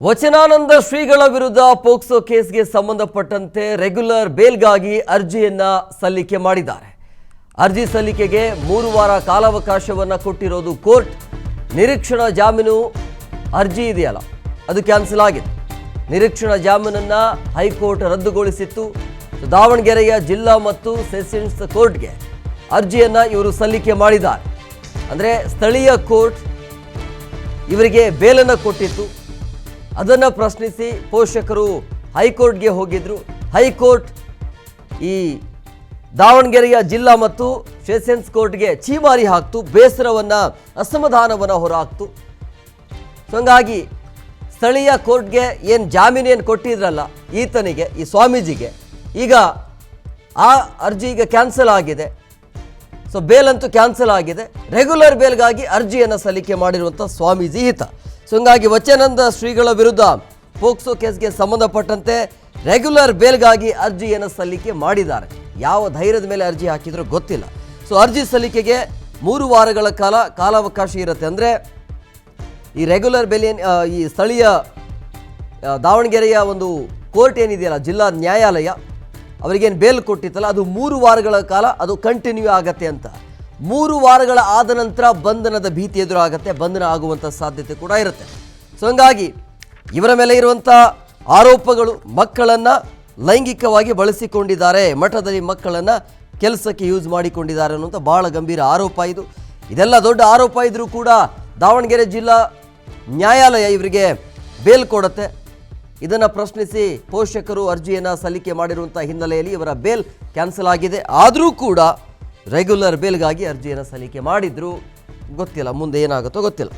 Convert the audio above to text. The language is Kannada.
ವಚನಾನಂದ ಶ್ರೀಗಳ ವಿರುದ್ಧ ಪೋಕ್ಸೋ ಕೇಸ್ಗೆ ಸಂಬಂಧಪಟ್ಟಂತೆ ರೆಗ್ಯುಲರ್ ಬೇಲ್ಗಾಗಿ ಅರ್ಜಿಯನ್ನ ಸಲ್ಲಿಕೆ ಮಾಡಿದ್ದಾರೆ. ಅರ್ಜಿ ಸಲ್ಲಿಕೆಗೆ 3 ವಾರ ಕಾಲಾವಕಾಶವನ್ನು ಕೊಟ್ಟಿರೋದು ಕೋರ್ಟ್. ನಿರೀಕ್ಷಣಾ ಜಾಮೀನು ಅರ್ಜಿ ಇದೆಯಲ್ಲ ಅದು ಕ್ಯಾನ್ಸಲ್ ಆಗಿದೆ. ನಿರೀಕ್ಷಣಾ ಜಾಮೀನನ್ನ ಹೈಕೋರ್ಟ್ ರದ್ದುಗೊಳಿಸಿತ್ತು. ದಾವಣಗೆರೆಯ ಜಿಲ್ಲಾ ಮತ್ತು ಸೆಷನ್ಸ್ ಕೋರ್ಟ್ಗೆ ಅರ್ಜಿಯನ್ನ ಇವರು ಸಲ್ಲಿಕೆ ಮಾಡಿದ್ದಾರೆ. ಅಂದರೆ ಸ್ಥಳೀಯ ಕೋರ್ಟ್ ಇವರಿಗೆ ಬೇಲನ್ನು ಕೊಟ್ಟಿತ್ತು. ಅದನ್ನು ಪ್ರಶ್ನಿಸಿ ಪೋಷಕರು ಹೈಕೋರ್ಟ್ಗೆ ಹೋಗಿದ್ರು. ಹೈಕೋರ್ಟ್ ಈ ದಾವಣಗೆರೆಯ ಜಿಲ್ಲಾ ಮತ್ತು ಸೆಷನ್ಸ್ ಕೋರ್ಟ್ಗೆ ಛೀಮಾರಿ ಹಾಕ್ತು, ಬೇಸರವನ್ನು ಅಸಮಾಧಾನವನ್ನು ಹೊರಹಾಕ್ತು. ಸೊ ಹಂಗಾಗಿ ಸ್ಥಳೀಯ ಕೋರ್ಟ್ಗೆ ಏನು ಜಾಮೀನು ಏನು ಕೊಟ್ಟಿದ್ರಲ್ಲ ಈತನಿಗೆ, ಈ ಸ್ವಾಮೀಜಿಗೆ, ಈಗ ಆ ಅರ್ಜಿ ಈಗ ಕ್ಯಾನ್ಸಲ್ ಆಗಿದೆ. ಸೊ ಬೇಲಂತೂ ಕ್ಯಾನ್ಸಲ್ ಆಗಿದೆ. ರೆಗ್ಯುಲರ್ ಬೇಲ್ಗಾಗಿ ಅರ್ಜಿಯನ್ನು ಸಲ್ಲಿಕೆ ಮಾಡಿರುವಂಥ ಸ್ವಾಮೀಜಿ ಈತ. ಸೊ ಹಂಗಾಗಿ ವಚನಾನಂದ ಶ್ರೀಗಳ ವಿರುದ್ಧ ಪೋಕ್ಸೋ ಕೇಸ್ಗೆ ಸಂಬಂಧಪಟ್ಟಂತೆ ರೆಗ್ಯುಲರ್ ಬೇಲ್ಗಾಗಿ ಅರ್ಜಿಯನ್ನು ಸಲ್ಲಿಕೆ ಮಾಡಿದ್ದಾರೆ. ಯಾವ ಧೈರ್ಯದ ಮೇಲೆ ಅರ್ಜಿ ಹಾಕಿದ್ರೂ ಗೊತ್ತಿಲ್ಲ. ಸೊ ಅರ್ಜಿ ಸಲ್ಲಿಕೆಗೆ 3 ವಾರಗಳ ಕಾಲಾವಕಾಶ ಇರುತ್ತೆ. ಅಂದರೆ ಈ ರೆಗ್ಯುಲರ್ ಬೇಲ್ ಈ ಸ್ಥಳೀಯ ದಾವಣಗೆರೆಯ ಒಂದು ಕೋರ್ಟ್ ಏನಿದೆಯಲ್ಲ, ಜಿಲ್ಲಾ ನ್ಯಾಯಾಲಯ, ಅವರಿಗೇನು ಬೇಲ್ ಕೊಟ್ಟಿತ್ತಲ್ಲ ಅದು 3 ವಾರಗಳ ಕಾಲ ಅದು ಕಂಟಿನ್ಯೂ ಆಗತ್ತೆ ಅಂತ. 3 ವಾರಗಳ ಆದ ನಂತರ ಬಂಧನದ ಭೀತಿ ಎದುರಾಗತ್ತೆ, ಬಂಧನ ಆಗುವಂಥ ಸಾಧ್ಯತೆ ಕೂಡ ಇರುತ್ತೆ. ಸೊ ಹಂಗಾಗಿ ಇವರ ಮೇಲೆ ಇರುವಂಥ ಆರೋಪಗಳು ಮಕ್ಕಳನ್ನು ಲೈಂಗಿಕವಾಗಿ ಬಳಸಿಕೊಂಡಿದ್ದಾರೆ, ಮಠದಲ್ಲಿ ಮಕ್ಕಳನ್ನು ಕೆಲಸಕ್ಕೆ ಯೂಸ್ ಮಾಡಿಕೊಂಡಿದ್ದಾರೆ ಅನ್ನುವಂಥ ಭಾಳ ಗಂಭೀರ ಆರೋಪ ಇದು. ಇದೆಲ್ಲ ದೊಡ್ಡ ಆರೋಪ ಇದ್ದರೂ ಕೂಡ ದಾವಣಗೆರೆ ಜಿಲ್ಲಾ ನ್ಯಾಯಾಲಯ ಇವರಿಗೆ ಬೇಲ್ ಕೊಡುತ್ತೆ. ಇದನ್ನು ಪ್ರಶ್ನಿಸಿ ಪೋಷಕರು ಅರ್ಜಿಯನ್ನು ಸಲ್ಲಿಕೆ ಮಾಡಿರುವಂಥ ಹಿನ್ನೆಲೆಯಲ್ಲಿ ಇವರ ಬೇಲ್ ಕ್ಯಾನ್ಸಲ್ ಆಗಿದೆ. ಆದರೂ ಕೂಡ ರೆಗ್ಯುಲರ್ ಬೇಲ್ಗಾಗಿ ಅರ್ಜಿಯನ್ನು ಸಲ್ಲಿಕೆ ಮಾಡಿದ್ರು. ಗೊತ್ತಿಲ್ಲ ಮುಂದೆ ಏನಾಗುತ್ತೋ ಗೊತ್ತಿಲ್ಲ.